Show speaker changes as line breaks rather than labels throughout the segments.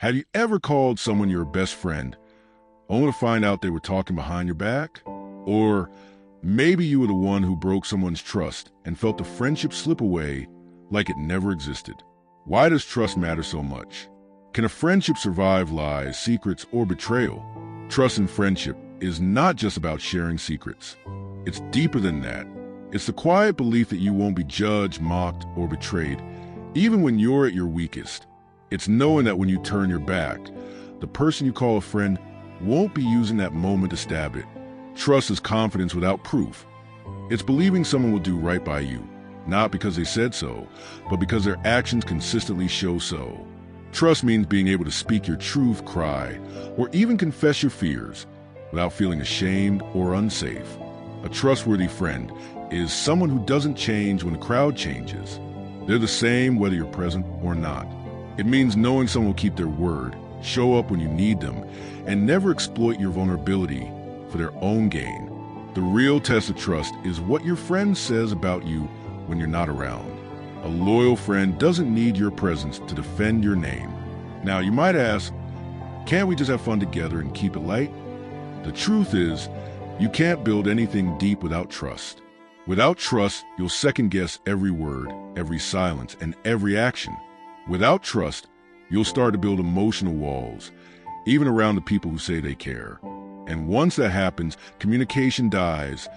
Have you ever called someone your best friend only to find out they were talking behind your back? Or maybe you were the one who broke someone's trust and felt the friendship slip away like it never existed. Why does trust matter so much? Can a friendship survive lies, secrets, or betrayal? Trust in friendship is not just about sharing secrets. It's deeper than that. It's the quiet belief that you won't be judged, mocked, or betrayed, even when you're at your weakest. It's knowing that when you turn your back, the person you call a friend won't be using that moment to stab it. Trust is confidence without proof. It's believing someone will do right by you, not because they said so, but because their actions consistently show so. Trust means being able to speak your truth, cry, or even confess your fears without feeling ashamed or unsafe. A trustworthy friend is someone who doesn't change when the crowd changes. They're the same whether you're present or not. It means knowing someone will keep their word, show up when you need them, and never exploit your vulnerability for their own gain. The real test of trust is what your friend says about you when you're not around. A loyal friend doesn't need your presence to defend your name. Now, you might ask, can't we just have fun together and keep it light? The truth is, you can't build anything deep without trust. Without trust, you'll second-guess every word, every silence, and every action. Without trust, you'll start to build emotional walls, even around the people who say they care. And once that happens, communication dies,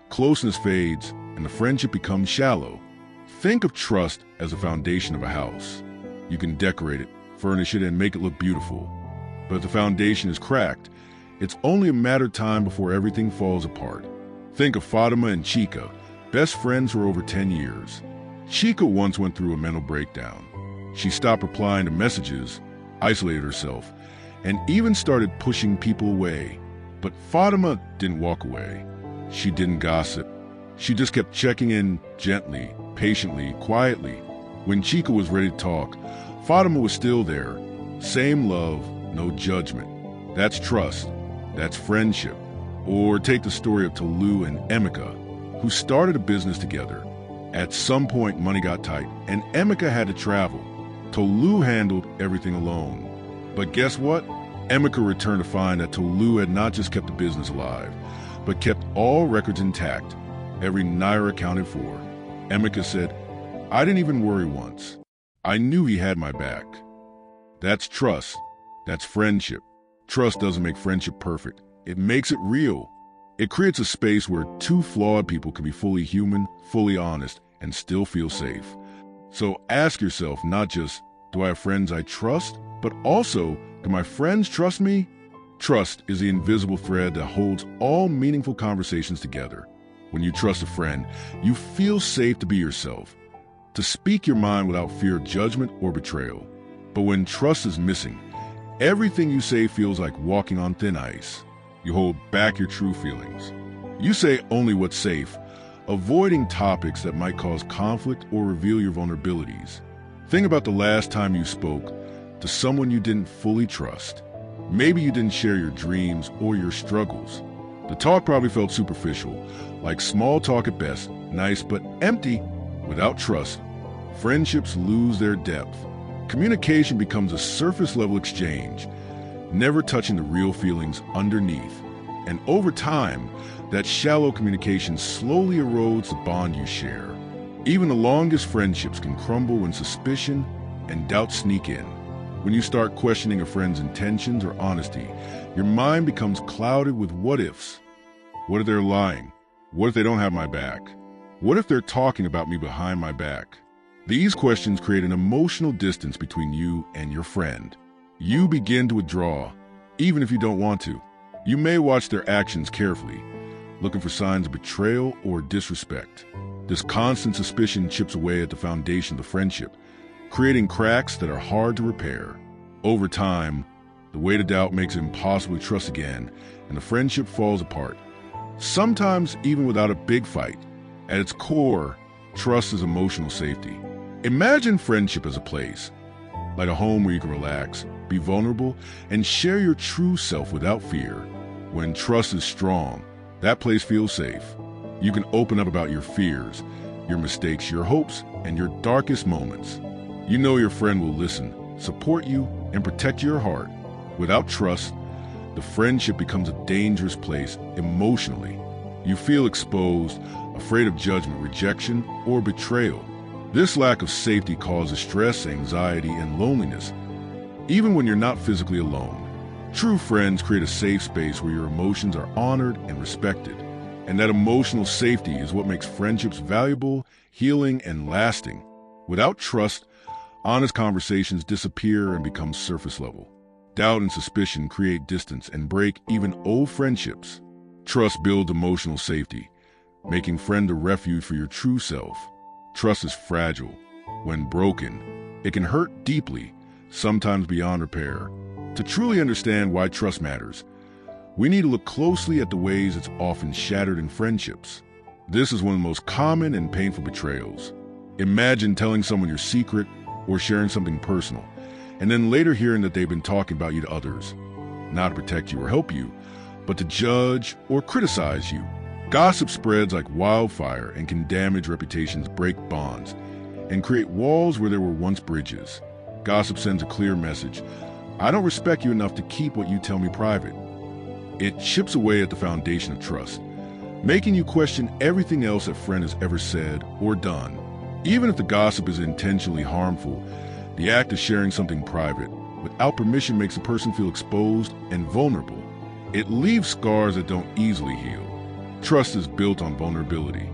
closeness fades, and the friendship becomes shallow. Think of trust as the foundation of a house. You can decorate it, furnish it, and make it look beautiful. But if the foundation is cracked, it's only a matter of time before everything falls apart. Think of Fatima and Chica, best friends for over 10 years. Chica once went through a mental breakdown. She stopped replying to messages, isolated herself, and even started pushing people away. But Fatima didn't walk away. She didn't gossip. She just kept checking in gently, patiently, quietly. When Chica was ready to talk, Fatima was still there. Same love, no judgment. That's trust. That's friendship. Or take the story of Tolu and Emeka, who started a business together. At some point, money got tight, and Emeka had to travel. Tolu handled everything alone. But guess what? Emeka returned to find that Tolu had not just kept the business alive, but kept all records intact, every naira accounted for. Emeka said, "I didn't even worry once. I knew he had my back." That's trust. That's friendship. Trust doesn't make friendship perfect. It makes it real. It creates a space where two flawed people can be fully human, fully honest, and still feel safe. So ask yourself not just, do I have friends I trust, but also, do my friends trust me? Trust is the invisible thread that holds all meaningful conversations together. When you trust a friend, you feel safe to be yourself, to speak your mind without fear of judgment or betrayal. But when trust is missing, everything you say feels like walking on thin ice. You hold back your true feelings. You say only what's safe, avoiding topics that might cause conflict or reveal your vulnerabilities. Think about the last time you spoke to someone you didn't fully trust. Maybe you didn't share your dreams or your struggles. The talk probably felt superficial, like small talk at best, nice but empty. Without trust, friendships lose their depth. Communication becomes a surface-level exchange, never touching the real feelings underneath. And over time, that shallow communication slowly erodes the bond you share. Even the longest friendships can crumble when suspicion and doubt sneak in. When you start questioning a friend's intentions or honesty, your mind becomes clouded with what-ifs. What if they're lying? What if they don't have my back? What if they're talking about me behind my back? These questions create an emotional distance between you and your friend. You begin to withdraw, even if you don't want to. You may watch their actions carefully, looking for signs of betrayal or disrespect. This constant suspicion chips away at the foundation of the friendship, creating cracks that are hard to repair. Over time, the weight of doubt makes it impossible to trust again, and the friendship falls apart. Sometimes even without a big fight. At its core, trust is emotional safety. Imagine friendship as a place, like a home where you can relax, be vulnerable, and share your true self without fear. When trust is strong, that place feels safe. You can open up about your fears, your mistakes, your hopes, and your darkest moments. You know your friend will listen, support you, and protect your heart. Without trust, the friendship becomes a dangerous place emotionally. You feel exposed, afraid of judgment, rejection, or betrayal. This lack of safety causes stress, anxiety, and loneliness, even when you're not physically alone. True friends create a safe space where your emotions are honored and respected. And that emotional safety is what makes friendships valuable, healing, and lasting. Without trust, honest conversations disappear and become surface level. Doubt and suspicion create distance and break even old friendships. Trust builds emotional safety, making friend a refuge for your true self. Trust is fragile. When broken, it can hurt deeply, sometimes beyond repair. To truly understand why trust matters, we need to look closely at the ways it's often shattered in friendships. This is one of the most common and painful betrayals. Imagine telling someone your secret or sharing something personal, and then later hearing that they've been talking about you to others, not to protect you or help you, but to judge or criticize you. Gossip spreads like wildfire and can damage reputations, break bonds, and create walls where there were once bridges. Gossip sends a clear message: I don't respect you enough to keep what you tell me private. It chips away at the foundation of trust, making you question everything else a friend has ever said or done. Even if the gossip is intentionally harmful, the act of sharing something private without permission makes a person feel exposed and vulnerable. It leaves scars that don't easily heal. Trust is built on vulnerability.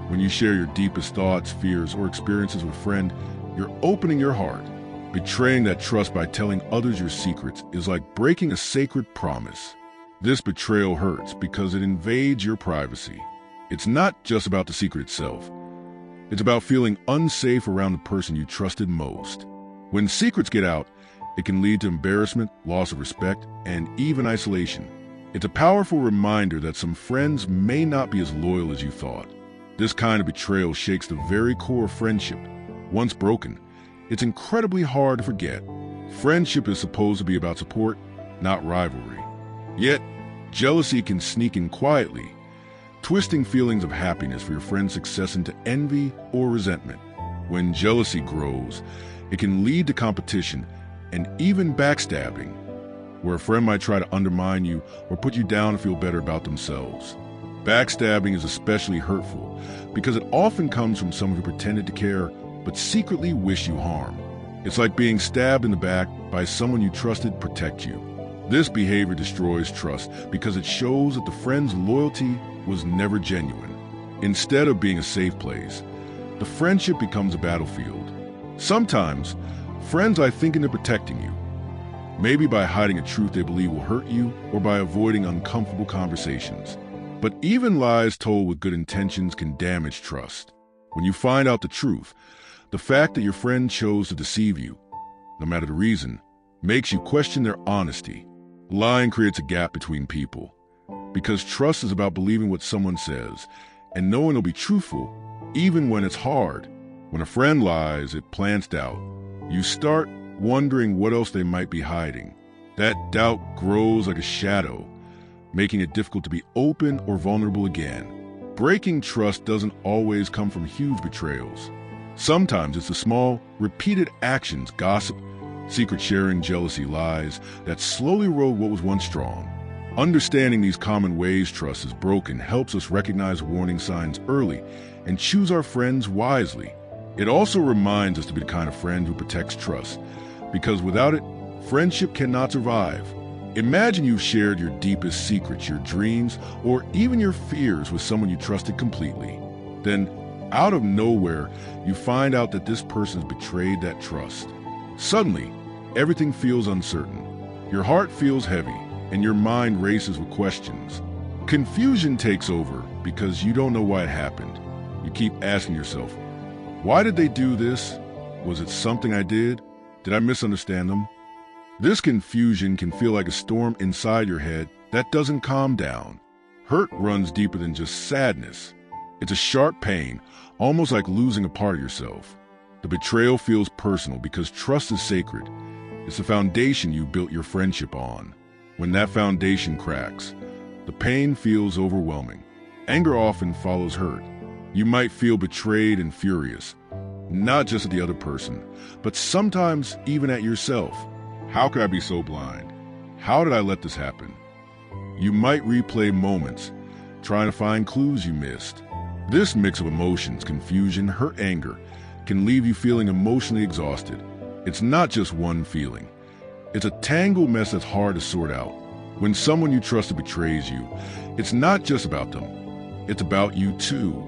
When you share your deepest thoughts, fears, or experiences with a friend, you're opening your heart. Betraying that trust by telling others your secrets is like breaking a sacred promise. This betrayal hurts because it invades your privacy. It's not just about the secret itself. It's about feeling unsafe around the person you trusted most. When secrets get out, it can lead to embarrassment, loss of respect, and even isolation. It's a powerful reminder that some friends may not be as loyal as you thought. This kind of betrayal shakes the very core of friendship. Once broken, it's incredibly hard to forget. Friendship is supposed to be about support, not rivalry. Yet, jealousy can sneak in quietly, twisting feelings of happiness for your friend's success into envy or resentment. When jealousy grows, it can lead to competition and even backstabbing, where a friend might try to undermine you or put you down to feel better about themselves. Backstabbing is especially hurtful because it often comes from someone who pretended to care but secretly wish you harm. It's like being stabbed in the back by someone you trusted protect you. This behavior destroys trust because it shows that the friend's loyalty was never genuine. Instead of being a safe place, the friendship becomes a battlefield. Sometimes, friends are thinking they're protecting you, maybe by hiding a truth they believe will hurt you or by avoiding uncomfortable conversations. But even lies told with good intentions can damage trust. When you find out the truth, the fact that your friend chose to deceive you, no matter the reason, makes you question their honesty. Lying creates a gap between people, because trust is about believing what someone says and knowing they'll be truthful, even when it's hard. When a friend lies, it plants doubt. You start wondering what else they might be hiding. That doubt grows like a shadow, making it difficult to be open or vulnerable again. Breaking trust doesn't always come from huge betrayals. Sometimes it's the small, repeated actions, gossip, secret sharing, jealousy, lies, that slowly erode what was once strong. Understanding these common ways trust is broken helps us recognize warning signs early and choose our friends wisely. It also reminds us to be the kind of friend who protects trust, because without it, friendship cannot survive. Imagine you've shared your deepest secrets, your dreams, or even your fears with someone you trusted completely. Then, out of nowhere, you find out that this person's betrayed that trust. Suddenly, everything feels uncertain. Your heart feels heavy, and your mind races with questions. Confusion takes over because you don't know why it happened. You keep asking yourself, why did they do this? Was it something I did? Did I misunderstand them? This confusion can feel like a storm inside your head that doesn't calm down. Hurt runs deeper than just sadness. It's a sharp pain, almost like losing a part of yourself. The betrayal feels personal because trust is sacred. It's the foundation you built your friendship on. When that foundation cracks, the pain feels overwhelming. Anger often follows hurt. You might feel betrayed and furious, not just at the other person, but sometimes even at yourself. How could I be so blind? How did I let this happen? You might replay moments, trying to find clues you missed. This mix of emotions, confusion, hurt, anger, can leave you feeling emotionally exhausted. It's not just one feeling. It's a tangled mess that's hard to sort out. When someone you trusted betrays you, it's not just about them. It's about you too.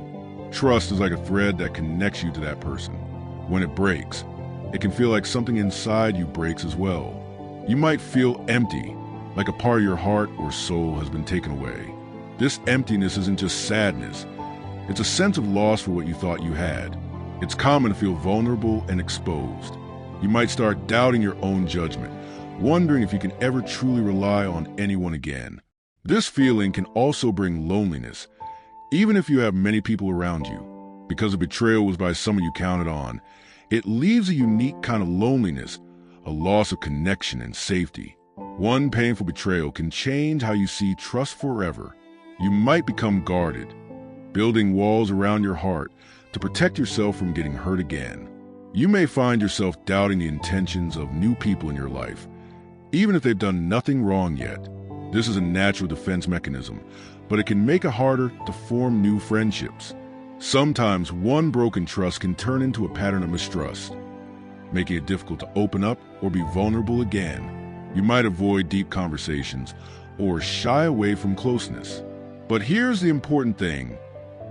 Trust is like a thread that connects you to that person. When it breaks, it can feel like something inside you breaks as well. You might feel empty, like a part of your heart or soul has been taken away. This emptiness isn't just sadness. It's a sense of loss for what you thought you had. It's common to feel vulnerable and exposed. You might start doubting your own judgment, wondering if you can ever truly rely on anyone again. This feeling can also bring loneliness, even if you have many people around you. Because a betrayal was by someone you counted on, it leaves a unique kind of loneliness, a loss of connection and safety. One painful betrayal can change how you see trust forever. You might become guarded, building walls around your heart to protect yourself from getting hurt again. You may find yourself doubting the intentions of new people in your life, even if they've done nothing wrong yet. This is a natural defense mechanism, but it can make it harder to form new friendships. Sometimes one broken trust can turn into a pattern of mistrust, making it difficult to open up or be vulnerable again. You might avoid deep conversations or shy away from closeness. But here's the important thing.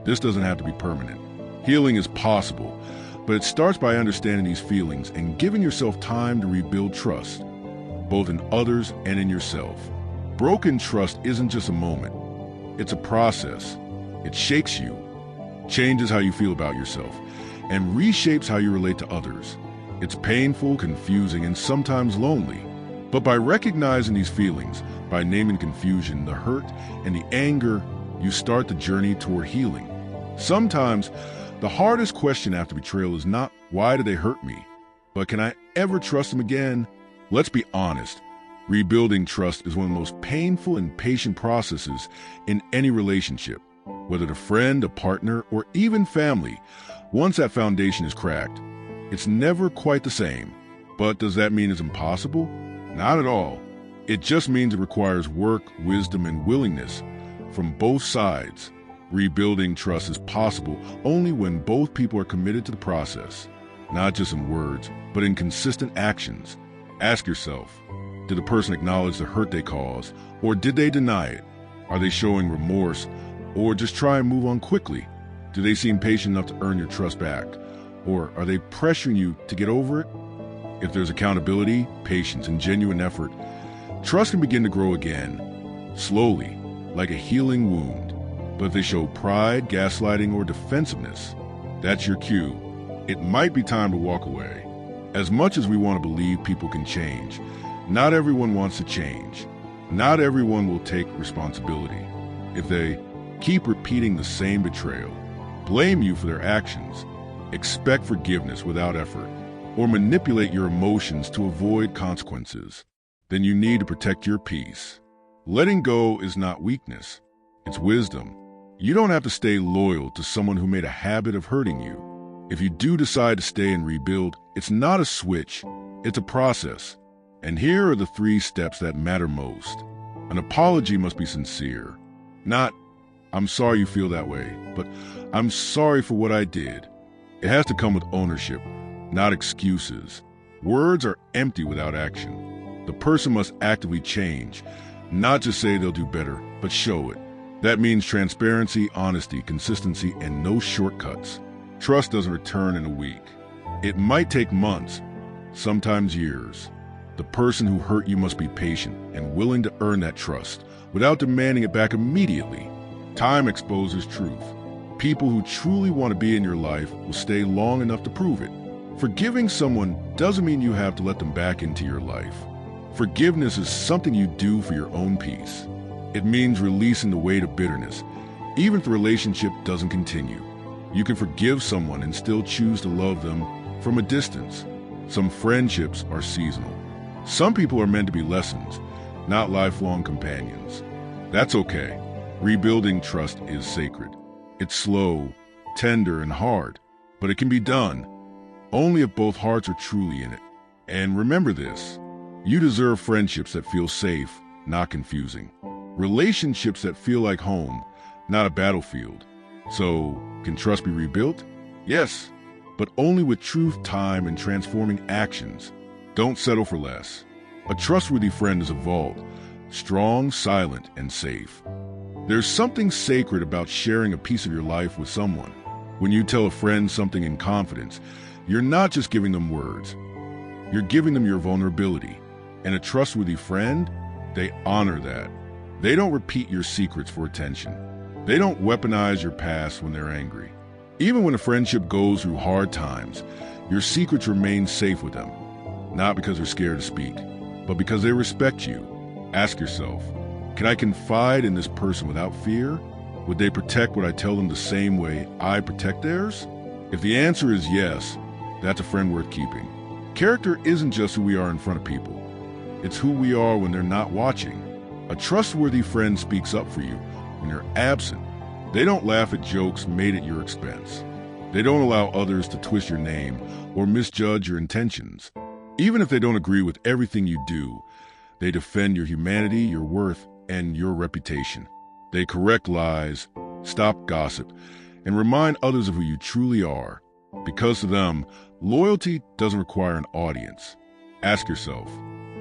This doesn't have to be permanent. Healing is possible, but it starts by understanding these feelings and giving yourself time to rebuild trust, both in others and in yourself. Broken trust isn't just a moment. It's a process. It shakes you, changes how you feel about yourself, and reshapes how you relate to others. It's painful, confusing, and sometimes lonely. But by recognizing these feelings, by naming confusion, the hurt, and the anger, you start the journey toward healing. Sometimes, the hardest question after betrayal is not, why did they hurt me? But can I ever trust them again? Let's be honest. Rebuilding trust is one of the most painful and patient processes in any relationship. Whether a friend, a partner, or even family, once that foundation is cracked, it's never quite the same. But does that mean it's impossible? Not at all. It just means it requires work, wisdom, and willingness from both sides. Rebuilding trust is possible only when both people are committed to the process, not just in words, but in consistent actions. Ask yourself, did the person acknowledge the hurt they caused, or did they deny it? Are they showing remorse, or just try and move on quickly? Do they seem patient enough to earn your trust back, or are they pressuring you to get over it? If there's accountability, patience, and genuine effort, trust can begin to grow again, slowly, like a healing wound. But if they show pride, gaslighting, or defensiveness, that's your cue. It might be time to walk away. As much as we want to believe people can change, not everyone wants to change. Not everyone will take responsibility. If they keep repeating the same betrayal, blame you for their actions, expect forgiveness without effort, or manipulate your emotions to avoid consequences, then you need to protect your peace. Letting go is not weakness, it's wisdom. You don't have to stay loyal to someone who made a habit of hurting you. If you do decide to stay and rebuild, it's not a switch, it's a process. And here are the 3 steps that matter most. An apology must be sincere. Not, I'm sorry you feel that way, but I'm sorry for what I did. It has to come with ownership, not excuses. Words are empty without action. The person must actively change, not just say they'll do better, but show it. That means transparency, honesty, consistency, and no shortcuts. Trust doesn't return in a week. It might take months, sometimes years. The person who hurt you must be patient and willing to earn that trust without demanding it back immediately. Time exposes truth. People who truly want to be in your life will stay long enough to prove it. Forgiving someone doesn't mean you have to let them back into your life. Forgiveness is something you do for your own peace. It means releasing the weight of bitterness, even if the relationship doesn't continue. You can forgive someone and still choose to love them from a distance. Some friendships are seasonal. Some people are meant to be lessons, not lifelong companions. That's okay. Rebuilding trust is sacred. It's slow, tender, and hard, but it can be done only if both hearts are truly in it. And remember this, You deserve friendships that feel safe, not confusing. Relationships that feel like home, not a battlefield. So, can trust be rebuilt? Yes, but only with truth, time, and transforming actions. Don't settle for less. A trustworthy friend is a vault, strong, silent, and safe. There's something sacred about sharing a piece of your life with someone. When you tell a friend something in confidence, you're not just giving them words. You're giving them your vulnerability. And a trustworthy friend, they honor that. They don't repeat your secrets for attention. They don't weaponize your past when they're angry. Even when a friendship goes through hard times, your secrets remain safe with them. Not because they're scared to speak, but because they respect you. Ask yourself, can I confide in this person without fear? Would they protect what I tell them the same way I protect theirs? If the answer is yes, that's a friend worth keeping. Character isn't just who we are in front of people. It's who we are when they're not watching. A trustworthy friend speaks up for you when you're absent. They don't laugh at jokes made at your expense. They don't allow others to twist your name or misjudge your intentions. Even if they don't agree with everything you do, they defend your humanity, your worth, and your reputation. They correct lies, stop gossip, and remind others of who you truly are. Because to them, loyalty doesn't require an audience. Ask yourself,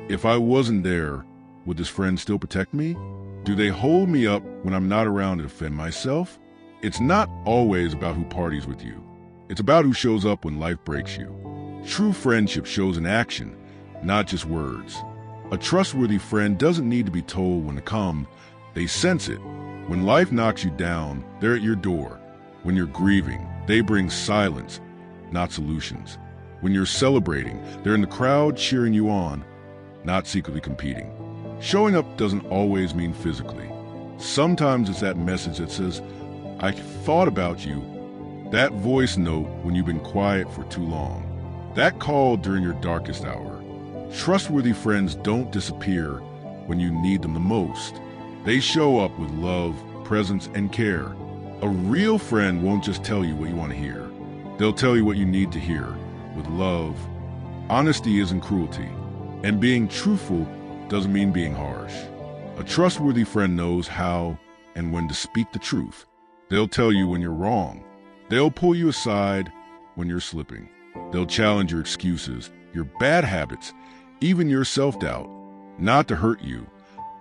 if I wasn't there, would this friend still protect me? Do they hold me up when I'm not around to defend myself? It's not always about who parties with you. It's about who shows up when life breaks you. True friendship shows in action, not just words. A trustworthy friend doesn't need to be told when to come. They sense it. When life knocks you down, they're at your door. When you're grieving, they bring silence, not solutions. When you're celebrating, they're in the crowd cheering you on, not secretly competing. Showing up doesn't always mean physically. Sometimes it's that message that says, I thought about you. That voice note when you've been quiet for too long. That call during your darkest hour. Trustworthy friends don't disappear when you need them the most. They show up with love, presence, and care. A real friend won't just tell you what you want to hear. They'll tell you what you need to hear, with love. Honesty isn't cruelty, and being truthful doesn't mean being harsh. A trustworthy friend knows how and when to speak the truth. They'll tell you when you're wrong. They'll pull you aside when you're slipping. They'll challenge your excuses, your bad habits, even your self-doubt, not to hurt you,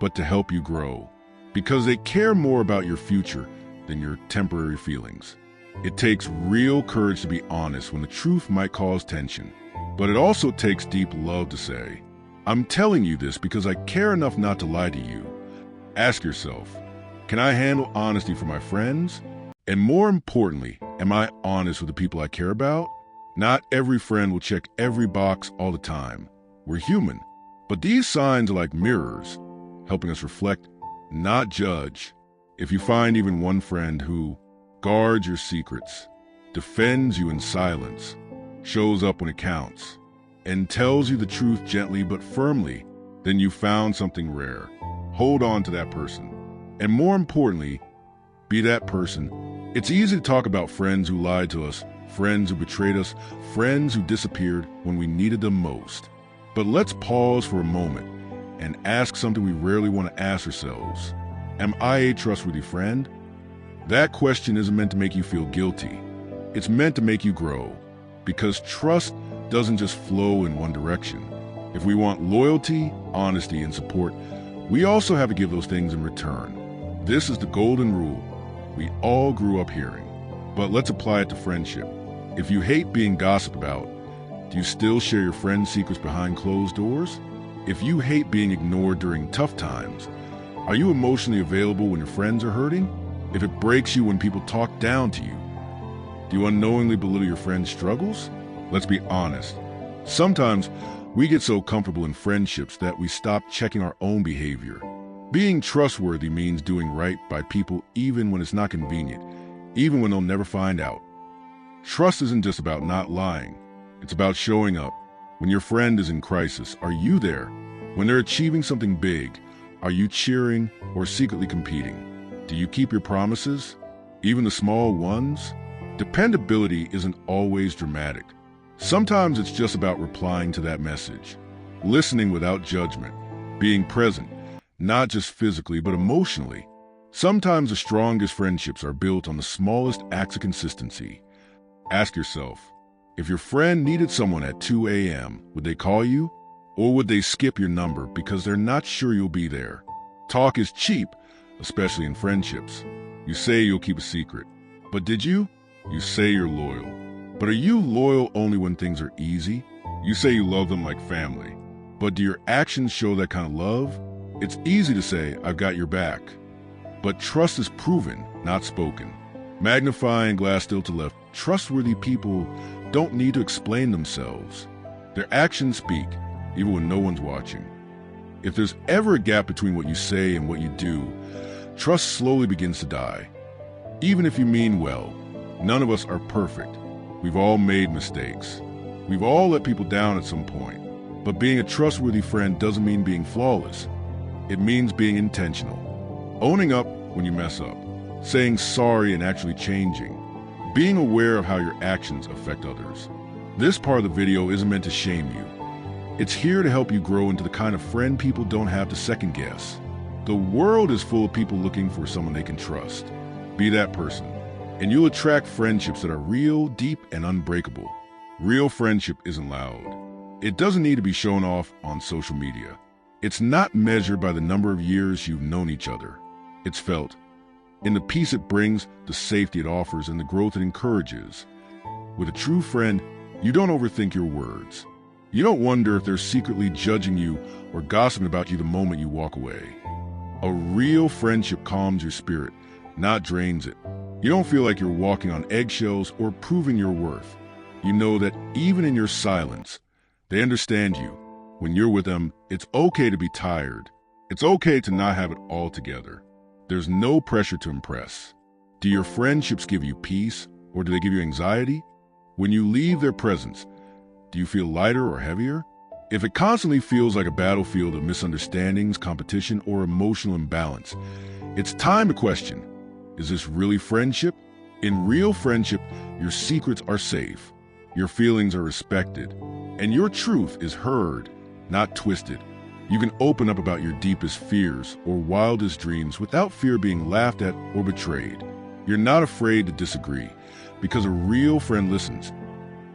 but to help you grow. Because they care more about your future than your temporary feelings. It takes real courage to be honest when the truth might cause tension. But it also takes deep love to say, I'm telling you this because I care enough not to lie to you. Ask yourself, can I handle honesty for my friends? And more importantly, am I honest with the people I care about? Not every friend will check every box all the time. We're human. But these signs are like mirrors, helping us reflect, not judge. If you find even one friend who guards your secrets, defends you in silence, shows up when it counts, and tells you the truth gently but firmly, then you found something rare. Hold on to that person. And more importantly, be that person. It's easy to talk about friends who lied to us, friends who betrayed us, friends who disappeared when we needed them most. But let's pause for a moment and ask something we rarely want to ask ourselves. Am I a trustworthy friend? That question isn't meant to make you feel guilty. It's meant to make you grow. Because trust doesn't just flow in one direction. If we want loyalty, honesty, and support, we also have to give those things in return. This is the golden rule we all grew up hearing. But let's apply it to friendship. If you hate being gossiped about, do you still share your friends' secrets behind closed doors? If you hate being ignored during tough times, are you emotionally available when your friends are hurting? If it breaks you when people talk down to you, do you unknowingly belittle your friends' struggles? Let's be honest. Sometimes we get so comfortable in friendships that we stop checking our own behavior. Being trustworthy means doing right by people even when it's not convenient, even when they'll never find out. Trust isn't just about not lying. It's about showing up. When your friend is in crisis, are you there? When they're achieving something big, are you cheering or secretly competing? Do you keep your promises, even the small ones? Dependability isn't always dramatic. Sometimes it's just about replying to that message. listening without judgment, being present, not just physically but emotionally. Sometimes the strongest friendships are built on the smallest acts of consistency. Ask yourself, if your friend needed someone at 2 a.m., would they call you? Or would they skip your number because they're not sure you'll be there? Talk is cheap, especially in friendships. You say you'll keep a secret, but did you? You say you're loyal. But are you loyal only when things are easy? You say you love them like family, but do your actions show that kind of love? It's easy to say, I've got your back. But trust is proven, not spoken. Magnifying glass still to left, trustworthy people don't need to explain themselves. Their actions speak, even when no one's watching. If there's ever a gap between what you say and what you do, trust slowly begins to die. Even if you mean well, none of us are perfect. We've all made mistakes. We've all let people down at some point. But being a trustworthy friend doesn't mean being flawless. It means being intentional. Owning up when you mess up. Saying sorry and actually changing. Being aware of how your actions affect others. This part of the video isn't meant to shame you. It's here to help you grow into the kind of friend people don't have to second guess. The world is full of people looking for someone they can trust. Be that person, and you'll attract friendships that are real, deep, and unbreakable. Real friendship isn't loud. It doesn't need to be shown off on social media. It's not measured by the number of years you've known each other. It's felt in the peace it brings, the safety it offers, and the growth it encourages. With a true friend, you don't overthink your words. You don't wonder if they're secretly judging you or gossiping about you the moment you walk away. A real friendship calms your spirit, not drains it. You don't feel like you're walking on eggshells or proving your worth. You know that even in your silence, they understand you. When you're with them, it's okay to be tired. It's okay to not have it all together. There's no pressure to impress. Do your friendships give you peace, or do they give you anxiety? When you leave their presence, do you feel lighter or heavier? If it constantly feels like a battlefield of misunderstandings, competition, or emotional imbalance, it's time to question, is this really friendship? In real friendship, your secrets are safe, your feelings are respected, and your truth is heard, not twisted. You can open up about your deepest fears or wildest dreams without fear of being laughed at or betrayed. You're not afraid to disagree because a real friend listens,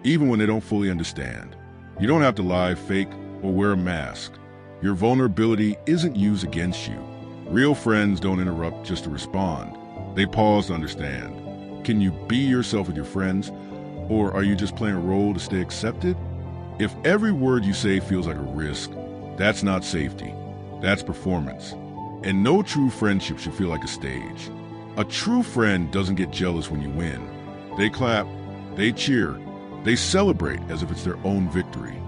even when they don't fully understand. You don't have to lie, fake, or wear a mask. Your vulnerability isn't used against you. Real friends don't interrupt just to respond. They pause to understand. Can you be yourself with your friends, or are you just playing a role to stay accepted? If every word you say feels like a risk, that's not safety. That's performance. And no true friendship should feel like a stage. A true friend doesn't get jealous when you win. They clap, they cheer, they celebrate as if it's their own victory.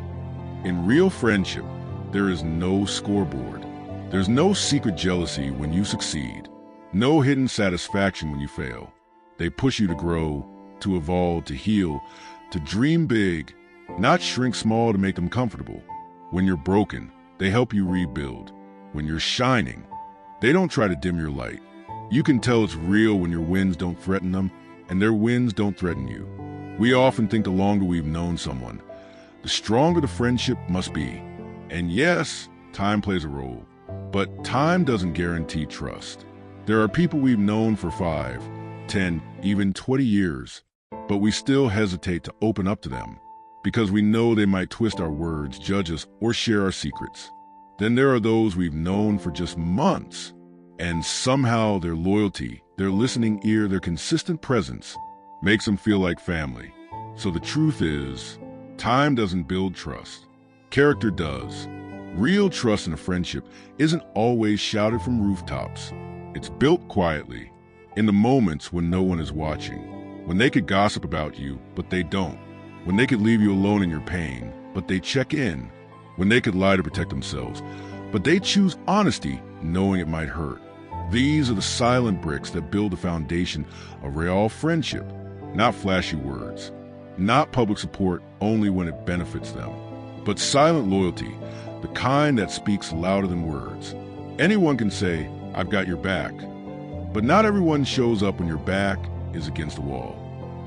In real friendship, there is no scoreboard. There's no secret jealousy when you succeed. No hidden satisfaction when you fail. They push you to grow, to evolve, to heal, to dream big, not shrink small to make them comfortable. When you're broken, they help you rebuild. When you're shining, they don't try to dim your light. You can tell it's real when your wins don't threaten them and their wins don't threaten you. We often think the longer we've known someone, the stronger the friendship must be. And yes, time plays a role, but time doesn't guarantee trust. There are people we've known for 5, 10, even 20 years, but we still hesitate to open up to them because we know they might twist our words, judge us, or share our secrets. Then there are those we've known for just months, and somehow their loyalty, their listening ear, their consistent presence makes them feel like family. So the truth is, time doesn't build trust. Character does. Real trust in a friendship isn't always shouted from rooftops. It's built quietly, in the moments when no one is watching, when they could gossip about you, but they don't, when they could leave you alone in your pain, but they check in, when they could lie to protect themselves, but they choose honesty knowing it might hurt. These are the silent bricks that build the foundation of real friendship, not flashy words, not public support only when it benefits them, but silent loyalty, the kind that speaks louder than words. Anyone can say, I've got your back, but not everyone shows up when your back is against the wall.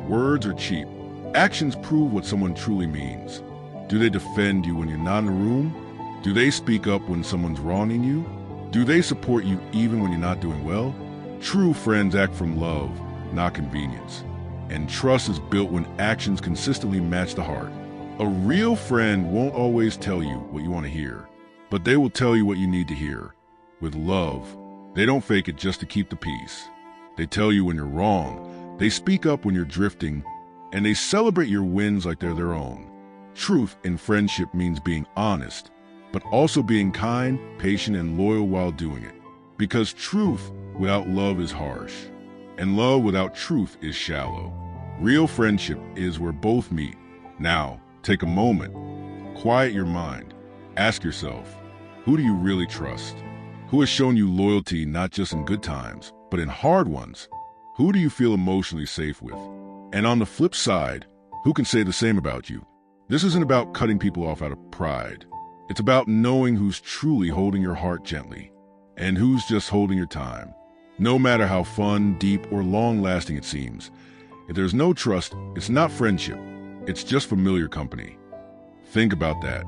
Words are cheap. Actions prove what someone truly means. Do they defend you when you're not in the room? Do they speak up when someone's wronging you? Do they support you even when you're not doing well? True friends act from love, not convenience. And trust is built when actions consistently match the heart. A real friend won't always tell you what you want to hear, but they will tell you what you need to hear. With love, they don't fake it just to keep the peace. They tell you when you're wrong, they speak up when you're drifting, and they celebrate your wins like they're their own. Truth in friendship means being honest, but also being kind, patient, and loyal while doing it. Because truth without love is harsh, and love without truth is shallow. Real friendship is where both meet. Now, take a moment, quiet your mind, ask yourself, who do you really trust? Who has shown you loyalty not just in good times, but in hard ones? Who do you feel emotionally safe with? And on the flip side, who can say the same about you? This isn't about cutting people off out of pride. It's about knowing who's truly holding your heart gently and who's just holding your time. No matter how fun, deep, or long-lasting it seems, if there's no trust, it's not friendship. It's just familiar company. Think about that.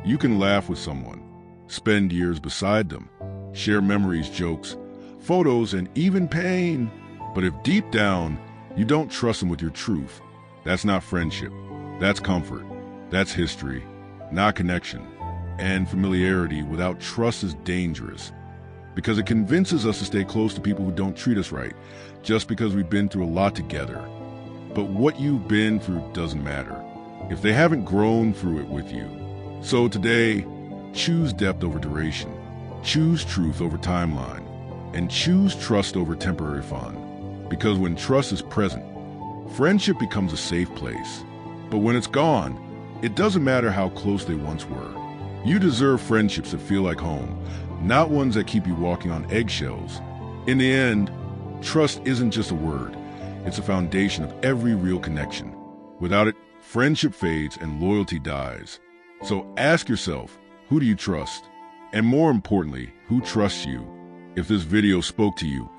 You can laugh with someone, spend years beside them, share memories, jokes, photos, and even pain. But if deep down, you don't trust them with your truth, that's not friendship. That's comfort. That's history, not connection. And familiarity without trust is dangerous because it convinces us to stay close to people who don't treat us right just because we've been through a lot together. But what you've been through doesn't matter if they haven't grown through it with you. So today, choose depth over duration, choose truth over timeline, and choose trust over temporary fun. Because when trust is present, friendship becomes a safe place. But when it's gone, it doesn't matter how close they once were. You deserve friendships that feel like home, not ones that keep you walking on eggshells. In the end, trust isn't just a word. It's a foundation of every real connection. Without it, friendship fades and loyalty dies. So ask yourself, who do you trust? And more importantly, who trusts you? If this video spoke to you,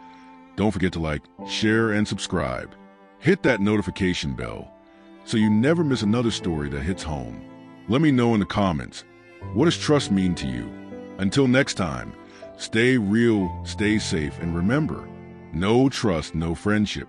don't forget to like, share, and subscribe. Hit that notification bell so you never miss another story that hits home. Let me know in the comments, what does trust mean to you? Until next time, stay real, stay safe, and remember, no trust, no friendship.